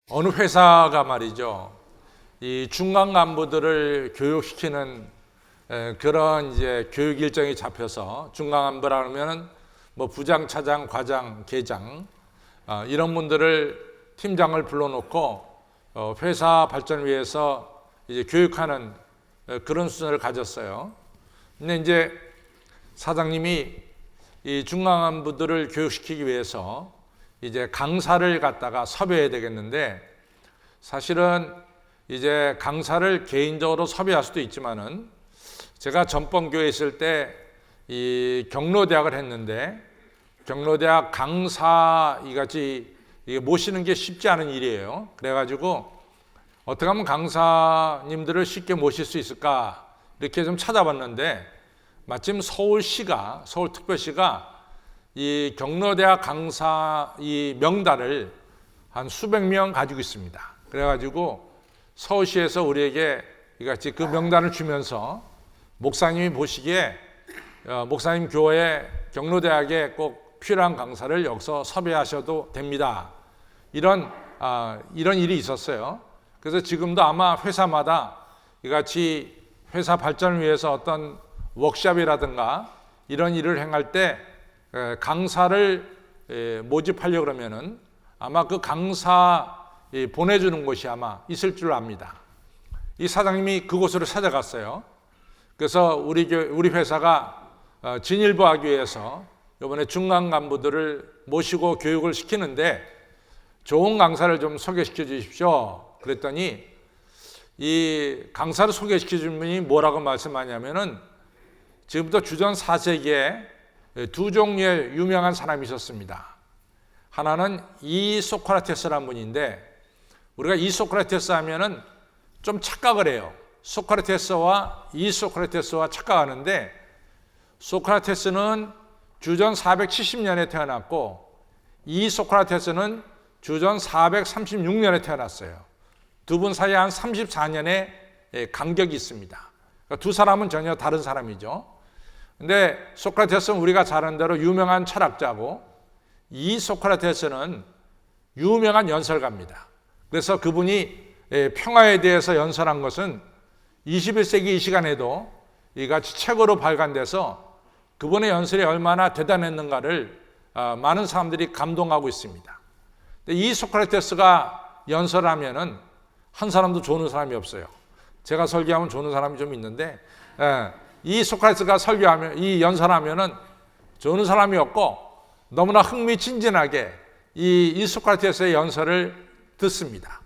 어느 회사가 말이죠, 이 중간 간부들을 교육시키는 그런 이제 교육 일정이 잡혀서 중간 간부라 그러면은 뭐 부장, 차장, 과장, 계장 이런 분들을 팀장을 불러놓고 회사 발전을 위해서 이제 교육하는 그런 수준을 가졌어요. 근데 이제 사장님이 이 중간 간부들을 교육시키기 위해서 이제 강사를 갖다가 섭외해야 되겠는데, 사실은 이제 강사를 개인적으로 섭외할 수도 있지만은, 제가 전범교회에 있을 때 이 경로대학을 했는데, 경로대학 강사 이같이 모시는 게 쉽지 않은 일이에요. 그래가지고 어떻게 하면 강사님들을 쉽게 모실 수 있을까 이렇게 좀 찾아봤는데, 마침 서울특별시가 이 경로대학 강사 이 명단을 한 수백 명 가지고 있습니다. 그래가지고 서울시에서 우리에게 이같이 그 명단을 주면서 목사님이 보시기에 목사님 교회 경로대학에 꼭 필요한 강사를 여기서 섭외하셔도 됩니다. 이런 일이 있었어요. 그래서 지금도 아마 회사마다 이같이 회사 발전을 위해서 어떤 워크숍이라든가 이런 일을 행할 때 강사를 모집하려고 그러면은 아마 그 강사 보내주는 곳이 아마 있을 줄 압니다. 이 사장님이 그곳으로 찾아갔어요. 그래서 우리 회사가 진일보하기 위해서 이번에 중간 간부들을 모시고 교육을 시키는데 좋은 강사를 좀 소개시켜 주십시오. 그랬더니 이 강사를 소개시켜 준 분이 뭐라고 말씀하냐면은, 지금부터 주전 4세기에 두 종류의 유명한 사람이 있었습니다. 하나는 이소크라테스라는 분인데, 우리가 이소크라테스 하면은 좀 착각을 해요. 소크라테스와 이소크라테스와 착각하는데, 소크라테스는 주전 470년에 태어났고 이소크라테스는 주전 436년에 태어났어요. 두 분 사이에 한 34년의 간격이 있습니다. 그러니까 두 사람은 전혀 다른 사람이죠. 근데 소크라테스는 우리가 잘 아는 대로 유명한 철학자고, 이 소크라테스는 유명한 연설가입니다. 그래서 그분이 평화에 대해서 연설한 것은 21세기 이 시간에도 이같이 책으로 발간돼서 그분의 연설이 얼마나 대단했는가를 많은 사람들이 감동하고 있습니다. 이 소크라테스가 연설하면은 한 사람도 좋은 사람이 없어요. 제가 설교하면 좋은 사람이 좀 있는데, 이 소크라테스가 설교하면, 이 연설하면은 좋은 사람이 없고 너무나 흥미진진하게 이 소크라테스의 연설을 듣습니다.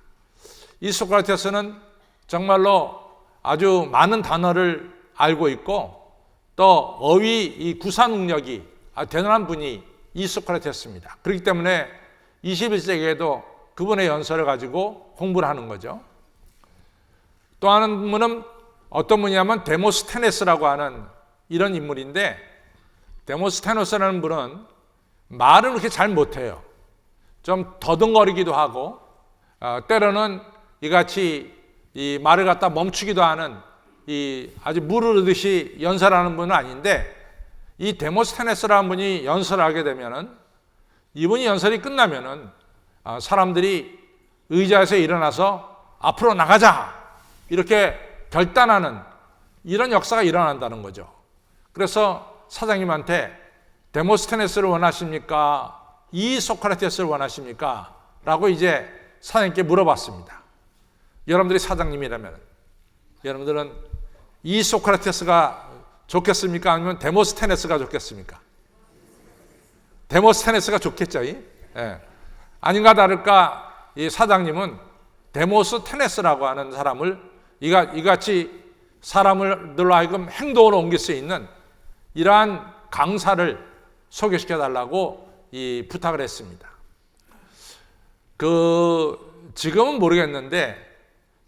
이 소크라테스는 정말로 아주 많은 단어를 알고 있고 또 어휘 이 구사 능력이 대단한 분이 이 소크라테스입니다. 그렇기 때문에 21세기에도 그분의 연설을 가지고 공부를 하는 거죠. 또 한 분은 어떤 분이냐면 데모스테네스라고 하는 이런 인물인데, 데모스테네스라는 분은 말은 그렇게 잘 못해요. 좀 더듬거리기도 하고 때로는 이같이 이 말을 갖다 멈추기도 하는 이 아주 무르르듯이 연설하는 분은 아닌데, 이 데모스테네스라는 분이 연설하게 되면은, 이분이 연설이 끝나면은 사람들이 의자에서 일어나서 앞으로 나가자 이렇게 결단하는 이런 역사가 일어난다는 거죠. 그래서 사장님한테 데모스테네스를 원하십니까? 이 소크라테스를 원하십니까? 라고 이제 사장님께 물어봤습니다. 여러분들이 사장님이라면 여러분들은 이 소크라테스가 좋겠습니까? 아니면 데모스테네스가 좋겠습니까? 데모스테네스가 좋겠죠. 아닌가 다를까 이 사장님은 데모스테네스라고 하는 사람을 이같이 사람들로 하여금 행동으로 옮길 수 있는 이러한 강사를 소개시켜 달라고 부탁을 했습니다. 지금은 모르겠는데,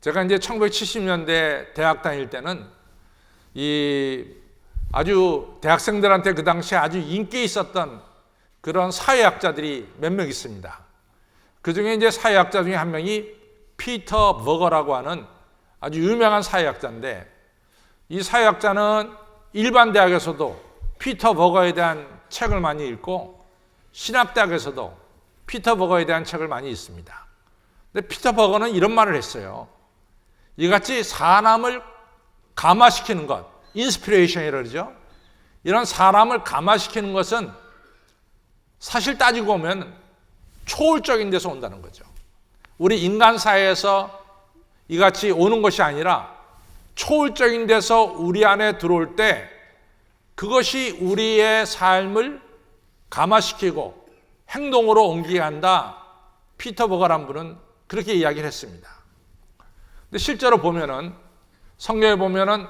제가 이제 1970년대 대학 다닐 때는 아주 대학생들한테 그 당시에 아주 인기 있었던 그런 사회학자들이 몇 명 있습니다. 그 중에 이제 사회학자 중에 한 명이 피터 버거라고 하는 아주 유명한 사회학자인데, 이 사회학자는 일반 대학에서도 피터 버거에 대한 책을 많이 읽고 신학대학에서도 피터 버거에 대한 책을 많이 읽습니다. 근데 피터 버거는 이런 말을 했어요. 이같이 사람을 감화시키는 것, 인스피레이션이라고 그러죠. 이런 사람을 감화시키는 것은 사실 따지고 보면 초월적인 데서 온다는 거죠. 우리 인간 사회에서 이같이 오는 것이 아니라 초월적인 데서 우리 안에 들어올 때 그것이 우리의 삶을 감화시키고 행동으로 옮기게 한다. 피터 버거란 분은 그렇게 이야기를 했습니다. 근데 실제로 보면은 성경에 보면은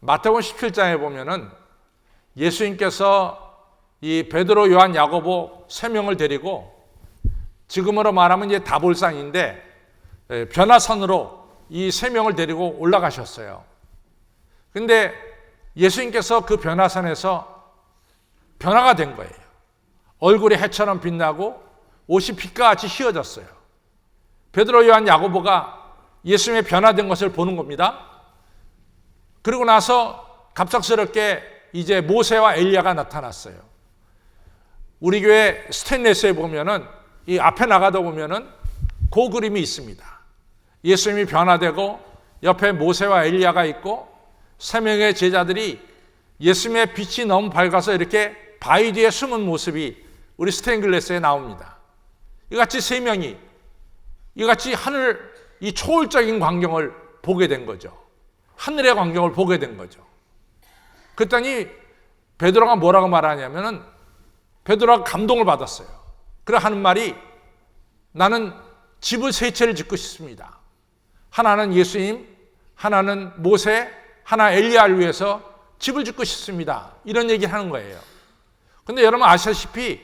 마태복음 17장에 보면은 예수님께서 이 베드로, 요한, 야고보 세 명을 데리고 지금으로 말하면 이제 다볼산인데 변화산으로 이 세 명을 데리고 올라가셨어요. 근데 예수님께서 그 변화산에서 변화가 된 거예요. 얼굴이 해처럼 빛나고 옷이 빛과 같이 휘어졌어요. 베드로, 요한, 야고보가 예수님의 변화된 것을 보는 겁니다. 그리고 나서 갑작스럽게 이제 모세와 엘리야가 나타났어요. 우리 교회 스테인레스에 보면은 이 앞에 나가다 보면은 그 그림이 있습니다. 예수님이 변화되고 옆에 모세와 엘리야가 있고 세 명의 제자들이 예수님의 빛이 너무 밝아서 이렇게 바위 뒤에 숨은 모습이 우리 스테인글래스에 나옵니다. 이같이 세 명이 이같이 하늘 이 초월적인 광경을 보게 된 거죠. 하늘의 광경을 보게 된 거죠. 그랬더니 베드로가 뭐라고 말하냐면은 베드로가 감동을 받았어요. 그래 하는 말이 나는 집을 세 채를 짓고 싶습니다. 하나는 예수님, 하나는 모세, 하나 엘리야를 위해서 집을 짓고 싶습니다. 이런 얘기를 하는 거예요. 근데 여러분 아시다시피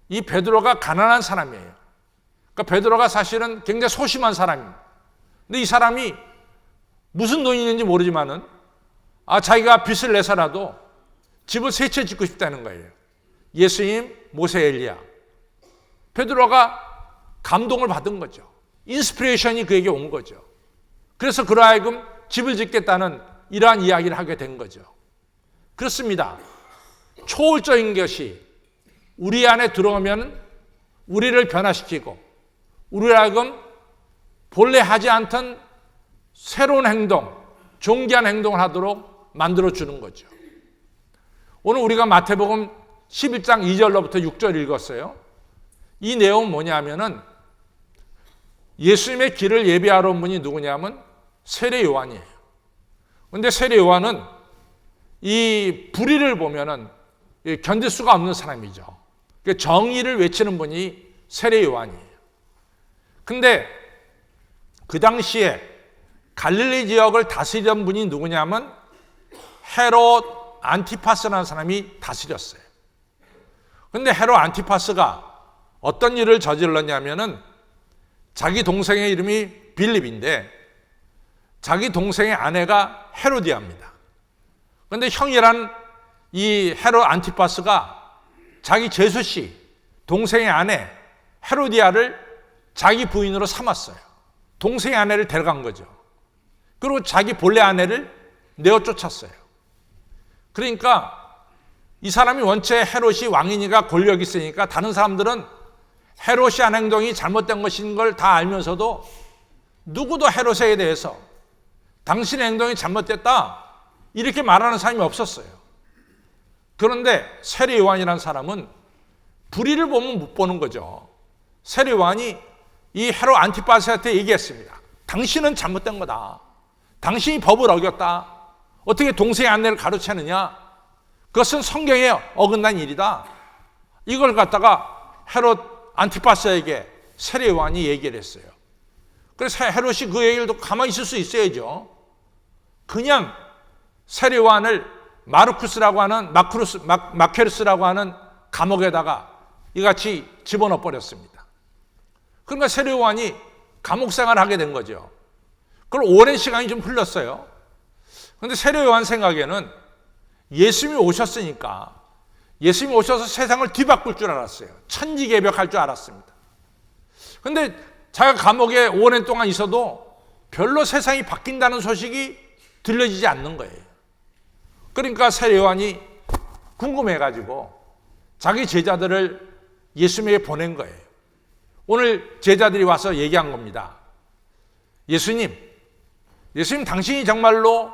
이 베드로가 가난한 사람이에요. 그러니까 베드로가 사실은 굉장히 소심한 사람입니다. 근데 이 사람이 무슨 돈이 있는지 모르지만은 자기가 빚을 내서라도 집을 세 채 짓고 싶다는 거예요. 예수님, 모세, 엘리야. 베드로가 감동을 받은 거죠. 인스피레이션이 그에게 온 거죠. 그래서 그로 하여금 집을 짓겠다는 이러한 이야기를 하게 된 거죠. 그렇습니다. 초월적인 것이 우리 안에 들어오면 우리를 변화시키고 우리를 하여금 본래 하지 않던 새로운 행동, 존귀한 행동을 하도록 만들어주는 거죠. 오늘 우리가 마태복음 11장 2절로부터 6절 읽었어요. 이 내용은 뭐냐면은 예수님의 길을 예비하러 온 분이 누구냐면 세례 요한이에요. 그런데 세례 요한은 이 불의를 보면은 견딜 수가 없는 사람이죠. 정의를 외치는 분이 세례 요한이에요. 근데 그 당시에 갈릴리 지역을 다스리던 분이 누구냐면 헤롯 안티파스라는 사람이 다스렸어요. 근데 헤롯 안티파스가 어떤 일을 저질렀냐면은 자기 동생의 이름이 빌립인데 자기 동생의 아내가 헤로디아입니다. 그런데 형이란 이 헤롯 안티파스가 자기 제수씨, 동생의 아내 헤로디아를 자기 부인으로 삼았어요. 동생의 아내를 데려간 거죠. 그리고 자기 본래 아내를 내어 쫓았어요. 그러니까 이 사람이 원체 헤롯이 왕이니까 권력이 있으니까 다른 사람들은 헤롯이 한 행동이 잘못된 것인 걸 다 알면서도 누구도 헤롯에 대해서 당신의 행동이 잘못됐다 이렇게 말하는 사람이 없었어요. 그런데 세례 요한이라는 사람은 불의를 보면 못 보는 거죠. 세례 요한이 이 헤롯 안티파스한테 얘기했습니다. 당신은 잘못된 거다. 당신이 법을 어겼다. 어떻게 동생의 아내를 가로채느냐? 그것은 성경에 어긋난 일이다. 이걸 갖다가 헤롯 안티파스에게 세례 요한이 얘기를 했어요. 그래서 헤롯이 그 얘기를 듣고 가만히 있을 수 있어야죠. 그냥 세례 요한을 마케르스라고 하는 감옥에다가 이같이 집어넣어 버렸습니다. 그러니까 세례 요한이 감옥 생활을 하게 된 거죠. 그걸 오랜 시간이 좀 흘렀어요. 그런데 세례 요한 생각에는 예수님이 오셨으니까 예수님이 오셔서 세상을 뒤바꿀 줄 알았어요. 천지개벽할 줄 알았습니다. 그런데 자기가 감옥에 오랜 동안 있어도 별로 세상이 바뀐다는 소식이 들려지지 않는 거예요. 그러니까 세례 요한이 궁금해가지고 자기 제자들을 예수님에게 보낸 거예요. 오늘 제자들이 와서 얘기한 겁니다. 예수님 당신이 정말로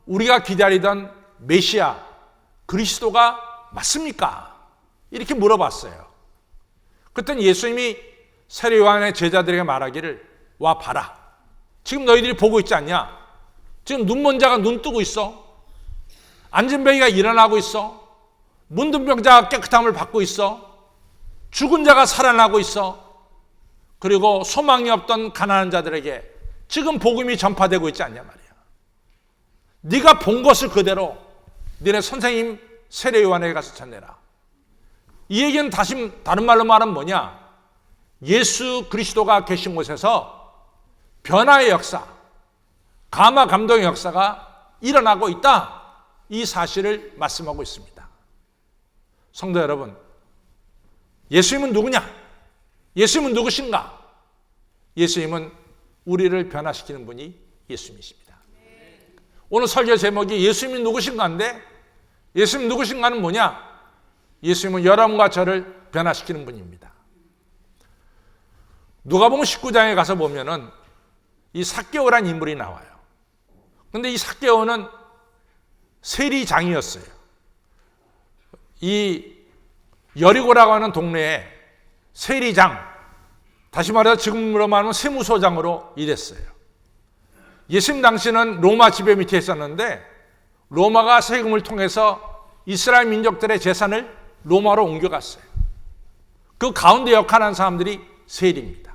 우리가 기다리던 메시아 그리스도가 맞습니까? 이렇게 물어봤어요. 그랬더니 예수님이 세례 요한의 제자들에게 말하기를, 와 봐라, 지금 너희들이 보고 있지 않냐? 지금 눈먼 자가 눈 뜨고 있어. 앉은 병이가 일어나고 있어. 문둥 병자가 깨끗함을 받고 있어. 죽은 자가 살아나고 있어. 그리고 소망이 없던 가난한 자들에게 지금 복음이 전파되고 있지 않냐 말이야. 네가 본 것을 그대로 너네 선생님 세례 요한에게 가서 전해라. 이 얘기는 다른 말로 말하면 뭐냐? 예수 그리스도가 계신 곳에서 변화의 역사, 감화 감동의 역사가 일어나고 있다. 이 사실을 말씀하고 있습니다. 성도 여러분, 예수님은 누구냐? 예수님은 누구신가? 예수님은 우리를 변화시키는 분이 예수님이십니다. 오늘 설교 제목이 예수님이 누구신가인데, 예수님 누구신가는 뭐냐? 예수님은 여러분과 저를 변화시키는 분입니다. 누가복음 19장에 가서 보면은 이 삭개오라는 인물이 나와요. 그런데 이 삭개오는 세리장이었어요. 이 여리고라고 하는 동네에 세리장, 다시 말해서 지금으로 말하면 세무소장으로 일했어요. 예수님 당시는 로마 지배 밑에 있었는데 로마가 세금을 통해서 이스라엘 민족들의 재산을 로마로 옮겨갔어요. 그 가운데 역할하는 사람들이 세리입니다.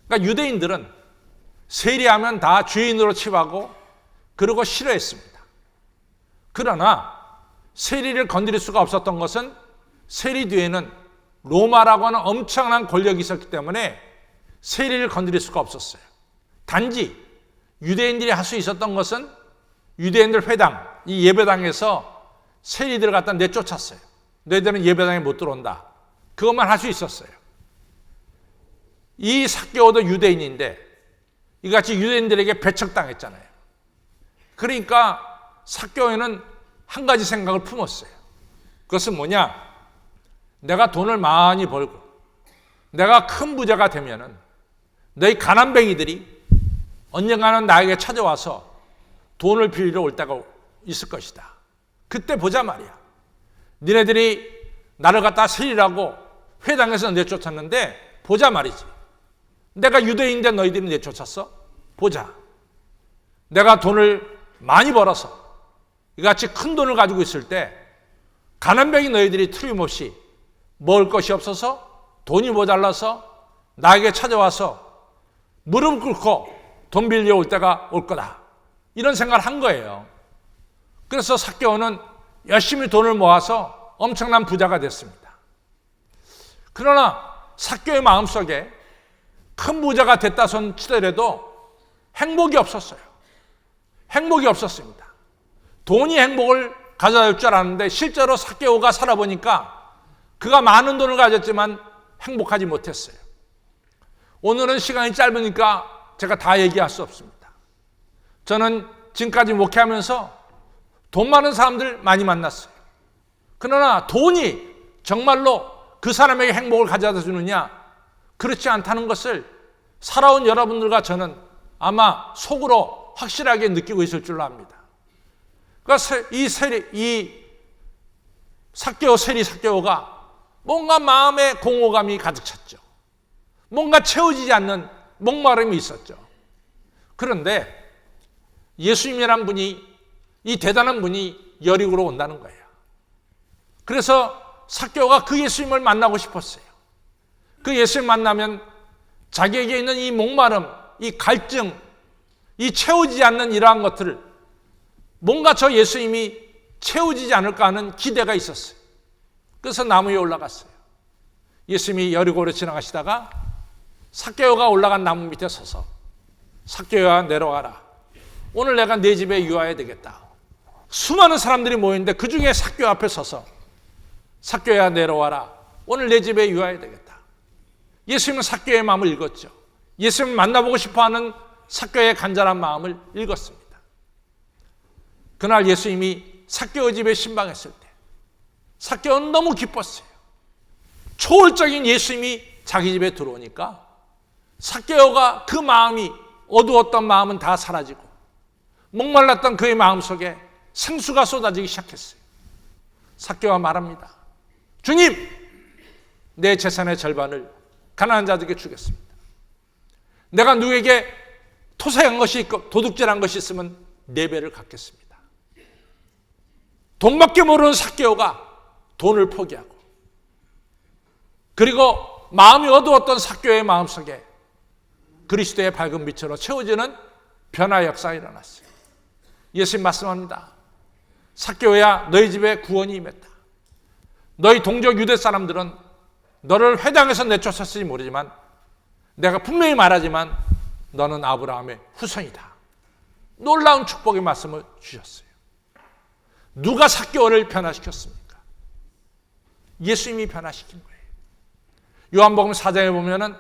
그러니까 유대인들은 세리하면 다 죄인으로 취하고 그러고 싫어했습니다. 그러나 세리를 건드릴 수가 없었던 것은 세리 뒤에는 로마라고 하는 엄청난 권력이 있었기 때문에 세리를 건드릴 수가 없었어요. 단지 유대인들이 할 수 있었던 것은 유대인들 회당, 이 예배당에서 세리들을 갖다 내쫓았어요. 너희들은 예배당에 못 들어온다. 그것만 할 수 있었어요. 이 삭개오도 유대인인데 이같이 유대인들에게 배척당했잖아요. 그러니까 삭개오는 한 가지 생각을 품었어요. 그것은 뭐냐? 내가 돈을 많이 벌고 내가 큰 부자가 되면은 너희 가난뱅이들이 언젠가는 나에게 찾아와서 돈을 빌리러 올 때가 있을 것이다. 그때 보자 말이야. 니네들이 나를 갖다 세리라고 회당에서 내쫓았는데 보자 말이지. 내가 유대인인데 너희들이 내쫓았어? 보자. 내가 돈을 많이 벌어서 이같이 큰 돈을 가지고 있을 때 가난뱅이 너희들이 틀림없이 먹을 것이 없어서 돈이 모자라서 나에게 찾아와서 무릎 꿇고 돈 빌려 올 때가 올 거다. 이런 생각을 한 거예요. 그래서 삭개오는 열심히 돈을 모아서 엄청난 부자가 됐습니다. 그러나 삭개오의 마음속에 큰 부자가 됐다 손 치더라도 행복이 없었어요. 행복이 없었습니다. 돈이 행복을 가져다 줄 줄 알았는데 실제로 삭개오가 살아보니까 그가 많은 돈을 가졌지만 행복하지 못했어요. 오늘은 시간이 짧으니까 제가 다 얘기할 수 없습니다. 저는 지금까지 목회하면서 돈 많은 사람들 많이 만났어요. 그러나 돈이 정말로 그 사람에게 행복을 가져다 주느냐? 그렇지 않다는 것을 살아온 여러분들과 저는 아마 속으로 확실하게 느끼고 있을 줄로 압니다. 그러니까 이 삭개오가 뭔가 마음에 공허감이 가득 찼죠. 뭔가 채워지지 않는 목마름이 있었죠. 그런데 예수님이란 분이, 이 대단한 분이 여리고로 온다는 거예요. 그래서 삭개오가 그 예수님을 만나고 싶었어요. 그 예수님 만나면 자기에게 있는 이 목마름, 이 갈증, 이 채워지지 않는 이러한 것들을 뭔가 저 예수님이 채워지지 않을까 하는 기대가 있었어요. 그래서 나무 위에 올라갔어요. 예수님이 여리고로 지나가시다가 삭개오가 올라간 나무 밑에 서서 삭개오야 내려와라. 오늘 내가 네 집에 유하여야 되겠다. 수많은 사람들이 모였는데 그 중에 삭개오 앞에 서서 삭개오야 내려와라. 오늘 내 집에 유하여야 되겠다. 예수님은 삭개오의 마음을 읽었죠. 예수님을 만나보고 싶어하는 삭개오의 간절한 마음을 읽었습니다. 그날 예수님이 삭개오 집에 신방했을 때 삭개오는 너무 기뻤어요. 초월적인 예수님이 자기 집에 들어오니까 삭개오가 그 마음이 어두웠던 마음은 다 사라지고 목말랐던 그의 마음속에 생수가 쏟아지기 시작했어요. 삭개오가 말합니다. 주님, 내 재산의 절반을 가난한 자들에게 주겠습니다. 내가 누구에게 토색한 것이 있고 도둑질한 것이 있으면 4배를 갚겠습니다. 돈밖에 모르는 삭개오가 돈을 포기하고, 그리고 마음이 어두웠던 삭개오의 마음속에 그리스도의 밝은 빛으로 채워지는 변화 역사가 일어났어요. 예수님 말씀합니다. 삭개오야, 너희 집에 구원이 임했다. 너희 동족 유대 사람들은 너를 회당에서 내쫓았을지 모르지만 내가 분명히 말하지만 너는 아브라함의 후손이다. 놀라운 축복의 말씀을 주셨어요. 누가 삭개오를 변화시켰습니까? 예수님이 변화시킨 거예요. 요한복음 4장에 보면은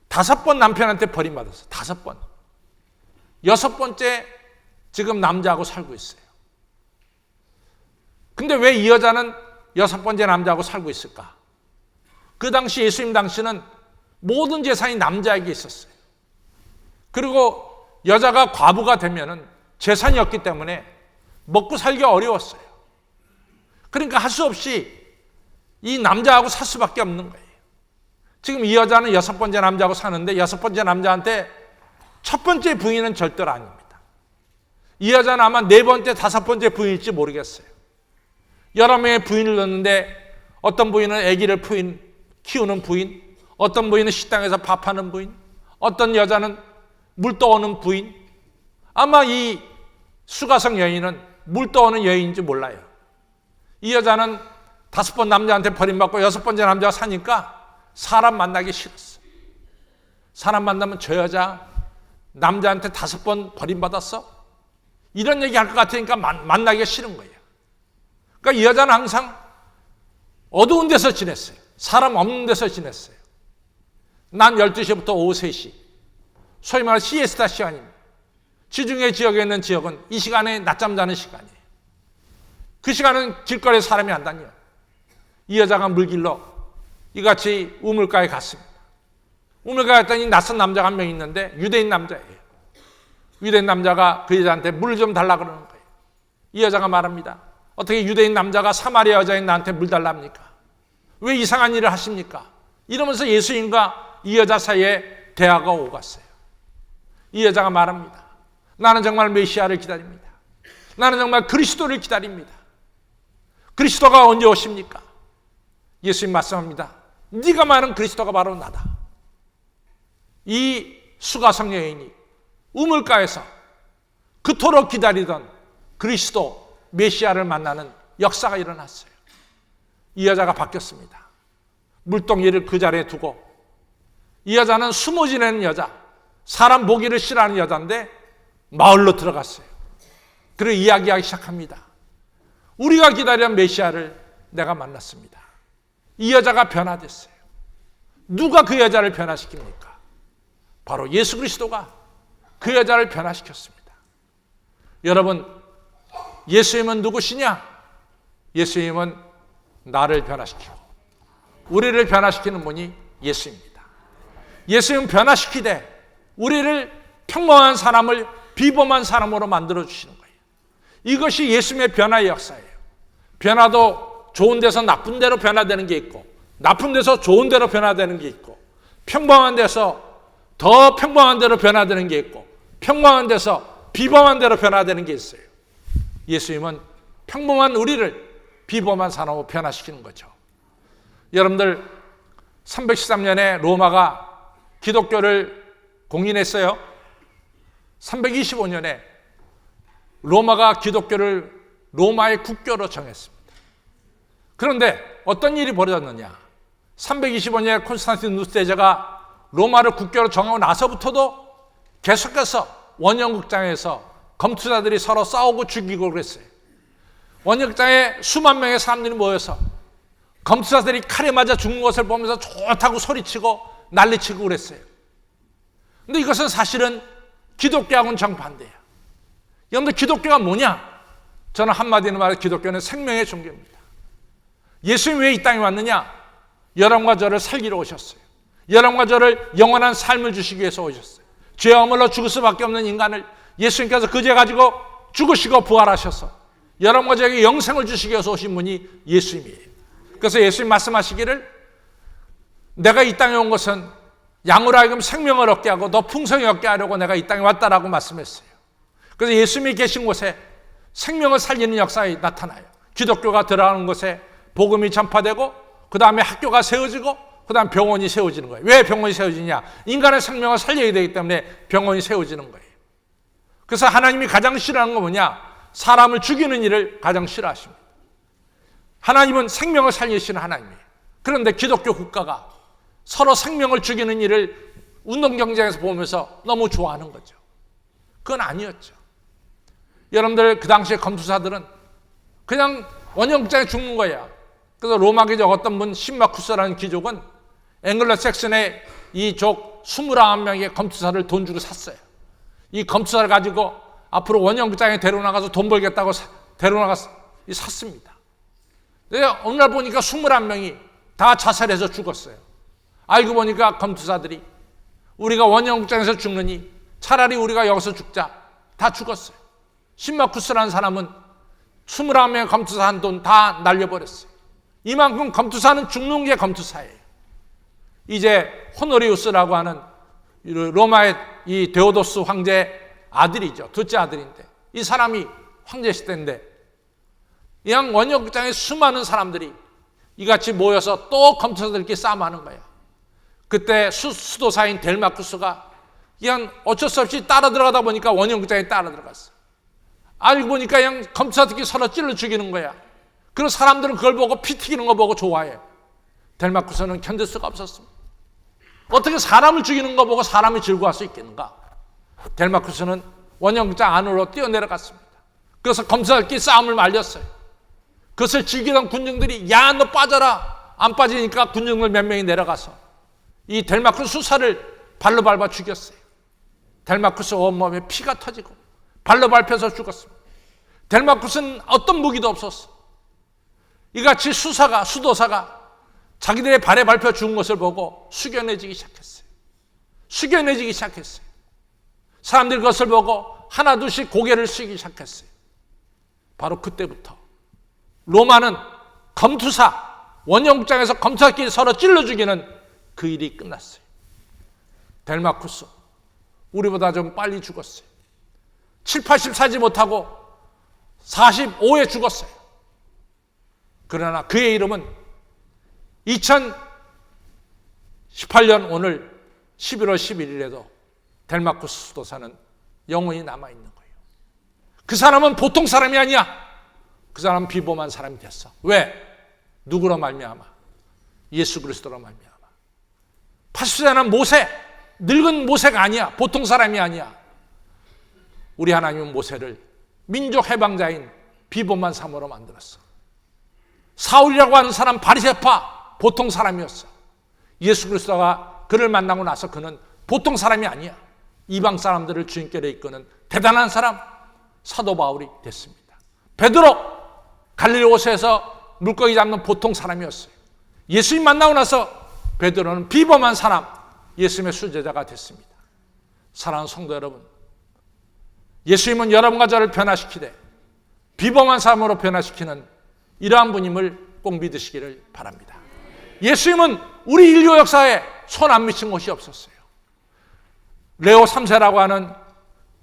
5번 남편한테 버림받았어요. 5번. 6번째 지금 남자하고 살고 있어요. 근데 왜 이 여자는 6번째 남자하고 살고 있을까? 그 당시 예수님 당시는 모든 재산이 남자에게 있었어요. 그리고 여자가 과부가 되면은 재산이 없기 때문에 먹고 살기가 어려웠어요. 그러니까 할 수 없이 이 남자하고 살 수밖에 없는 거예요. 지금 이 여자는 6번째 남자하고 사는데 6번째 남자한테 첫 번째 부인은 절대로 아닙니다. 이 여자는 아마 4번째, 5번째 부인일지 모르겠어요. 여러 명의 부인을 넣는데 어떤 부인은 아기를 키우는 부인, 어떤 부인은 식당에서 밥하는 부인, 어떤 여자는 물 떠오는 부인. 아마 이 수가성 여인은 물 떠오는 여인인지 몰라요. 이 여자는 5번 남자한테 버림받고 6번째 남자가 사니까 사람 만나기 싫었어. 사람 만나면 저 여자 남자한테 5번 버림받았어? 이런 얘기 할 것 같으니까 만나기가 싫은 거예요. 그러니까 이 여자는 항상 어두운 데서 지냈어요. 사람 없는 데서 지냈어요. 난 12시부터 오후 3시, 소위 말하는 시에스타 시간입니다. 지중해 지역에 있는 지역은 이 시간에 낮잠 자는 시간이에요. 그 시간은 길거리에 사람이 안 다녀요. 이 여자가 물길로 이같이 우물가에 갔습니다. 우물가에 갔더니 낯선 남자가 한 명 있는데 유대인 남자예요. 유대인 남자가 그 여자한테 물 좀 달라 그러는 거예요. 이 여자가 말합니다. 어떻게 유대인 남자가 사마리아 여자인 나한테 물 달랍니까? 왜 이상한 일을 하십니까? 이러면서 예수님과 이 여자 사이에 대화가 오갔어요. 이 여자가 말합니다. 나는 정말 메시아를 기다립니다. 나는 정말 그리스도를 기다립니다. 그리스도가 언제 오십니까? 예수님 말씀합니다. 네가 말하는 그리스도가 바로 나다. 이 수가성 여인이 우물가에서 그토록 기다리던 그리스도 메시아를 만나는 역사가 일어났어요. 이 여자가 바뀌었습니다. 물동이를 그 자리에 두고 이 여자는 숨어 지내는 여자, 사람 보기를 싫어하는 여자인데 마을로 들어갔어요. 그리고 이야기하기 시작합니다. 우리가 기다리는 메시아를 내가 만났습니다. 이 여자가 변화됐어요. 누가 그 여자를 변화시킵니까? 바로 예수 그리스도가 그 여자를 변화시켰습니다. 여러분, 예수님은 누구시냐? 예수님은 나를 변화시키고 우리를 변화시키는 분이 예수입니다. 예수님은 변화시키되 우리를 평범한 사람을 비범한 사람으로 만들어주시는 거예요. 이것이 예수님의 변화의 역사예요. 변화도 좋은 데서 나쁜 데로 변화되는 게 있고 나쁜 데서 좋은 데로 변화되는 게 있고 평범한 데서 더 평범한 데로 변화되는 게 있고 평범한 데서 비범한 데로 변화되는 게 있어요. 예수님은 평범한 우리를 비범한 사람으로 변화시키는 거죠. 여러분들 313년에 로마가 기독교를 공인했어요. 325년에 로마가 기독교를 로마의 국교로 정했습니다. 그런데 어떤 일이 벌어졌느냐? 325년에 콘스탄티누스 대제가 로마를 국교로 정하고 나서부터도 계속해서 원형극장에서 검투자들이 서로 싸우고 죽이고 그랬어요. 원형극장에 수만 명의 사람들이 모여서 검투자들이 칼에 맞아 죽는 것을 보면서 좋다고 소리치고 난리치고 그랬어요. 근데 이것은 사실은 기독교하고는 정반대예요. 여러분들 기독교가 뭐냐? 저는 한마디로 말해 기독교는 생명의 종교입니다. 예수님이 왜 이 땅에 왔느냐? 여러분과 저를 살리러 오셨어요. 여러분과 저를 영원한 삶을 주시기 위해서 오셨어요. 죄와 허물로 죽을 수밖에 없는 인간을 예수님께서 그 죄 가지고 죽으시고 부활하셔서 여러분과 저에게 영생을 주시기 위해서 오신 분이 예수님이에요. 그래서 예수님 말씀하시기를 내가 이 땅에 온 것은 양으로 하여금 생명을 얻게 하고 더 풍성히 얻게 하려고 내가 이 땅에 왔다라고 말씀했어요. 그래서 예수님이 계신 곳에 생명을 살리는 역사가 나타나요. 기독교가 들어가는 곳에 복음이 전파되고 그 다음에 학교가 세워지고 그 다음 병원이 세워지는 거예요. 왜 병원이 세워지냐? 인간의 생명을 살려야 되기 때문에 병원이 세워지는 거예요. 그래서 하나님이 가장 싫어하는 건 뭐냐? 사람을 죽이는 일을 가장 싫어하십니다. 하나님은 생명을 살리시는 하나님이에요. 그런데 기독교 국가가 서로 생명을 죽이는 일을 운동경쟁에서 보면서 너무 좋아하는 거죠. 그건 아니었죠. 여러분들 그 당시에 검투사들은 그냥 원형장에 죽는 거야. 그래서 로마 귀족 어떤 분 신마쿠스라는 귀족은 앵글로 섹슨의 이 족 21명의 검투사를 돈 주고 샀어요. 이 검투사를 가지고 앞으로 원형장에 데려나가서 돈 벌겠다고 데려나가서 샀습니다. 어느 날 보니까 21명이 다 자살해서 죽었어요. 알고 보니까 검투사들이 우리가 원형장에서 죽느니 차라리 우리가 여기서 죽자. 다 죽었어요. 신마쿠스라는 사람은 21명의 검투사 한 돈 다 날려버렸어요. 이만큼 검투사는 죽는 게 검투사예요. 이제 호노리우스라고 하는 로마의 이 데오도스 황제의 아들이죠. 둘째 아들인데 이 사람이 황제 시대인데 이 원형장에 수많은 사람들이 이같이 모여서 또 검투사들끼리 싸움하는 거예요. 그때 수도사인 델마쿠스가 그냥 어쩔 수 없이 따라 들어가다 보니까 원형장에 따라 들어갔어. 알고 보니까 그냥 검투사들끼리 서로 찔러 죽이는 거야. 그리고 사람들은 그걸 보고 피 튀기는 거 보고 좋아해. 델마쿠스는 견딜 수가 없었습니다. 어떻게 사람을 죽이는 거 보고 사람이 즐거워할 수 있겠는가? 델마쿠스는 원형장 안으로 뛰어내려갔습니다. 그래서 검투사들끼리 싸움을 말렸어요. 그것을 즐기던 군중들이 야 너 빠져라. 안 빠지니까 군중들 몇 명이 내려가서 이 델마쿠스 수사를 발로 밟아 죽였어요. 델마쿠스 온몸에 피가 터지고 발로 밟혀서 죽었습니다. 델마쿠스는 어떤 무기도 없었어. 이같이 수도사가 자기들의 발에 밟혀 죽은 것을 보고 숙연해지기 시작했어요. 숙연해지기 시작했어요. 사람들이 그것을 보고 하나둘씩 고개를 숙이기 시작했어요. 바로 그때부터 로마는 검투사, 원형장에서 검투사끼리 서로 찔러 죽이는 그 일이 끝났어요. 델마쿠스, 우리보다 좀 빨리 죽었어요. 7, 80 살지 못하고 45에 죽었어요. 그러나 그의 이름은 2018년 오늘 11월 11일에도 델마쿠스 수도사는 영원히 남아있는 거예요. 그 사람은 보통 사람이 아니야. 그 사람은 비범한 사람이 됐어. 왜? 누구로 말미암아? 예수 그리스도로 말미암아. 80세는 모세, 늙은 모세가 아니야. 보통 사람이 아니야. 우리 하나님은 모세를 민족 해방자인 비범한 사람으로 만들었어. 사울이라고 하는 사람 바리새파 보통 사람이었어. 예수 그리스도가 그를 만나고 나서 그는 보통 사람이 아니야. 이방 사람들을 주님께로 이끄는 대단한 사람 사도 바울이 됐습니다. 베드로 갈릴리 호수에서 물고기 잡는 보통 사람이었어요. 예수님 만나고 나서 베드로는 비범한 사람 예수님의 수제자가 됐습니다. 사랑하는 성도 여러분, 예수님은 여러분과 저를 변화시키되 비범한 사람으로 변화시키는 이러한 분임을 꼭 믿으시기를 바랍니다. 예수님은 우리 인류 역사에 손 안 미친 곳이 없었어요. 레오 3세라고 하는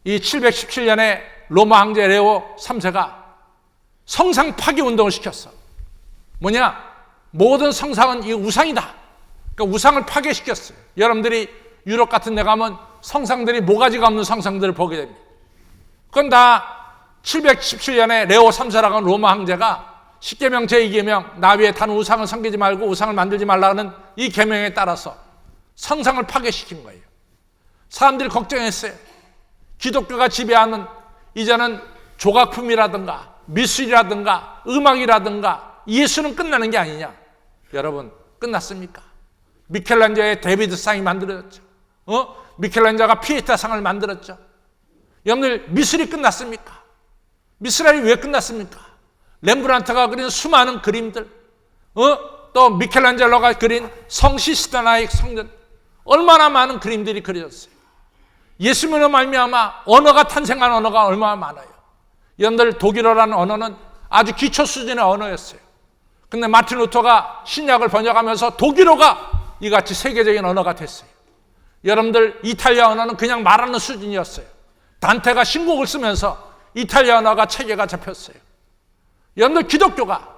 이 717년에 로마 황제 레오 3세가 성상 파괴 운동을 시켰어. 뭐냐? 모든 성상은 이 우상이다. 그러니까 우상을 파괴시켰어요. 여러분들이 유럽 같은 데 가면 성상들이 모가지가 없는 성상들을 보게 됩니다. 그건 다 717년에 레오 3세라고 하는 로마 황제가 십계명 제2계명 나 위에 다른 우상을 섬기지 말고 우상을 만들지 말라는 이 계명에 따라서 성상을 파괴시킨 거예요. 사람들이 걱정했어요. 기독교가 지배하는 이제는 조각품이라든가 미술이라든가 음악이라든가 예술은 끝나는 게 아니냐. 여러분 끝났습니까? 미켈란젤로의 데비드상이 만들어졌죠. 미켈란젤로가 피에타상을 만들었죠. 여러분들 미술이 끝났습니까? 미술이 왜 끝났습니까? 렘브란트가 그린 수많은 그림들, 또 미켈란젤로가 그린 성시스테나의 성전, 얼마나 많은 그림들이 그려졌어요. 예수님으로 말미암아 언어가 탄생한 언어가 얼마나 많아요. 여러분들 독일어라는 언어는 아주 기초 수준의 언어였어요. 근데 마틴 루터가 신약을 번역하면서 독일어가 이같이 세계적인 언어가 됐어요. 여러분들 이탈리아 언어는 그냥 말하는 수준이었어요. 단테가 신곡을 쓰면서 이탈리아 언어가 체계가 잡혔어요. 여러분들 기독교가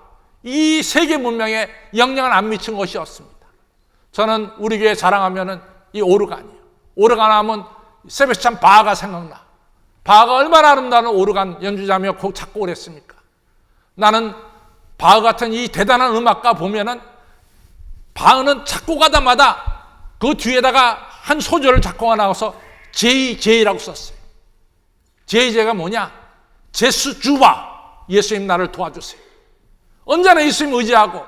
이 세계 문명에 영향을 안 미친 것이 없습니다. 저는 우리 교회 자랑하면은 이 오르간이에요. 오르간 하면 세베스찬 바하가 생각나. 바하가 얼마나 아름다운 오르간 연주자며 작곡을 했습니까? 나는 바하 같은 이 대단한 음악가 보면은 바하는 작곡하다마다 그 뒤에다가 한 소절을 작곡하 나와서 JJ라고 썼어요. JJ가 뭐냐? 제수 주바, 예수님 나를 도와주세요. 언제나 예수님 의지하고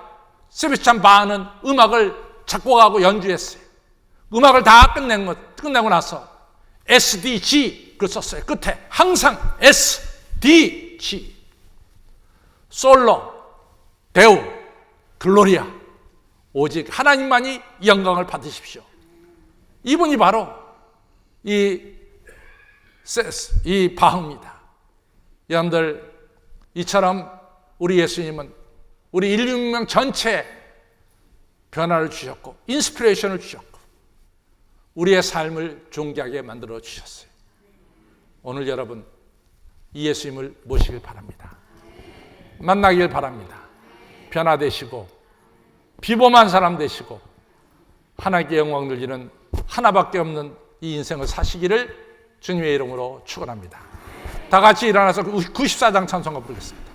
세베스찬 바하는 음악을 작곡하고 연주했어요. 음악을 다 끝내고 나서 SDG 그 썼어요. 끝에 항상 SDG 솔로 데우 글로리아 오직 하나님만이 영광을 받으십시오. 이분이 바로 이 바흐입니다. 여러분들 이처럼 우리 예수님은 우리 인류 문명 전체에 변화를 주셨고 인스피레이션을 주셨고 우리의 삶을 존귀하게 만들어 주셨어요. 오늘 여러분 이 예수님을 모시길 바랍니다. 만나길 바랍니다. 변화되시고 비범한 사람 되시고 하나님께 영광 돌리는 하나밖에 없는 이 인생을 사시기를 주님의 이름으로 축원합니다. 다 같이 일어나서 94장 찬송가 부르겠습니다.